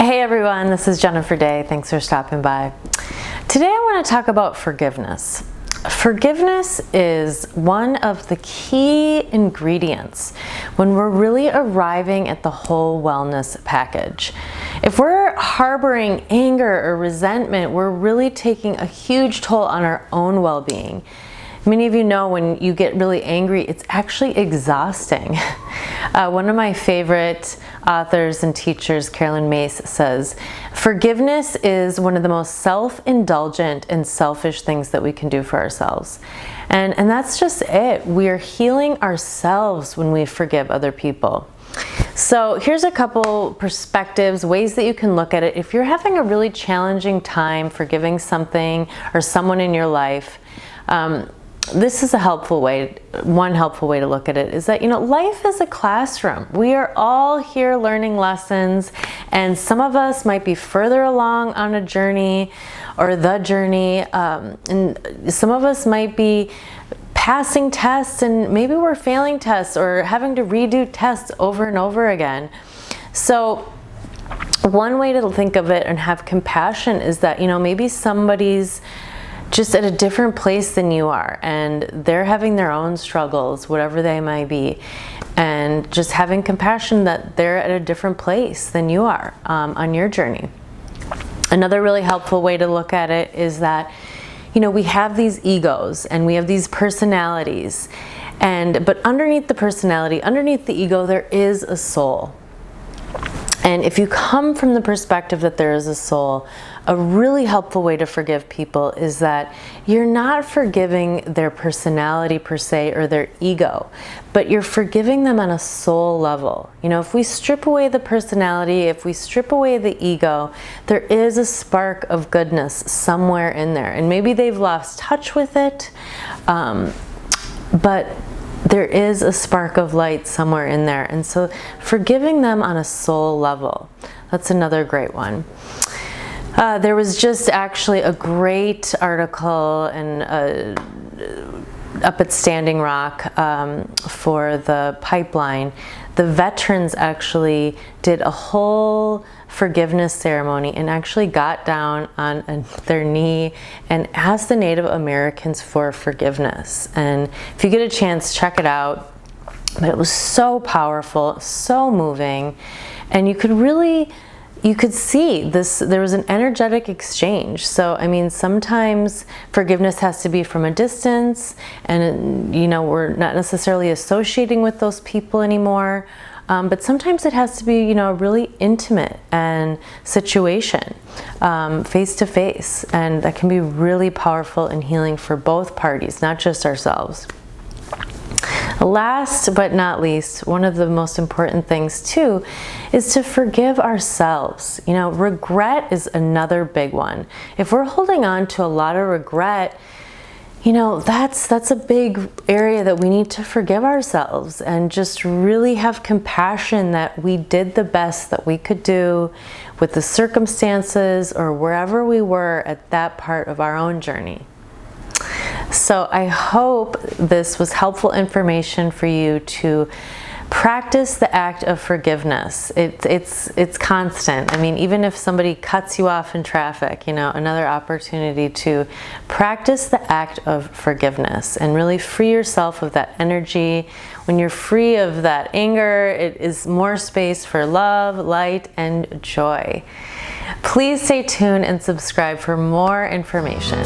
Hey everyone, this is Jennifer Day. Thanks for stopping by. Today I want to talk about forgiveness. Forgiveness is one of the key ingredients when we're really arriving at the whole wellness package. If we're harboring anger or resentment, we're really taking a huge toll on our own well-being. Many of you know when you get really angry, it's actually exhausting. One of my favorite authors and teachers, Carolyn Myss, says, forgiveness is one of the most self-indulgent and selfish things that we can do for ourselves. And that's just it. We are healing ourselves when we forgive other people. So here's a couple perspectives, ways that you can look at it. If you're having a really challenging time forgiving something or someone in your life, this is a helpful way, one helpful way to look at it is that, life is a classroom. We are all here learning lessons, and some of us might be further along on a journey or the journey, and some of us might be passing tests and maybe we're failing tests or having to redo tests over and over again. So one way to think of it and have compassion is that, maybe somebody's just at a different place than you are, and they're having their own struggles, whatever they might be, and just having compassion that they're at a different place than you are on your journey. Another really helpful way to look at it is that, we have these egos and we have these personalities, but underneath the personality, underneath the ego, there is a soul. And if you come from the perspective that there is a soul, a really helpful way to forgive people is that you're not forgiving their personality per se or their ego, but you're forgiving them on a soul level. If we strip away the personality, if we strip away the ego, there is a spark of goodness somewhere in there. And maybe they've lost touch with it, but there is a spark of light somewhere in there. And so forgiving them on a soul level, that's another great one. There was just actually a great article up at Standing Rock for the pipeline. The veterans actually did a whole forgiveness ceremony and actually got down on their knee and asked the Native Americans for forgiveness. And if you get a chance, check it out. But it was so powerful, so moving, and you could see this, there was an energetic exchange. So, sometimes forgiveness has to be from a distance and, we're not necessarily associating with those people anymore. But sometimes it has to be, a really intimate and situation, face to face. And that can be really powerful and healing for both parties, not just ourselves. Last but not least, one of the most important things too is to forgive ourselves. Regret is another big one. If we're holding on to a lot of regret, that's a big area that we need to forgive ourselves and just really have compassion that we did the best that we could do with the circumstances or wherever we were at that part of our own journey. So I hope this was helpful information for you to practice the act of forgiveness. It's constant. Even if somebody cuts you off in traffic, another opportunity to practice the act of forgiveness and really free yourself of that energy. When you're free of that anger, it is more space for love, light, and joy. Please stay tuned and subscribe for more information.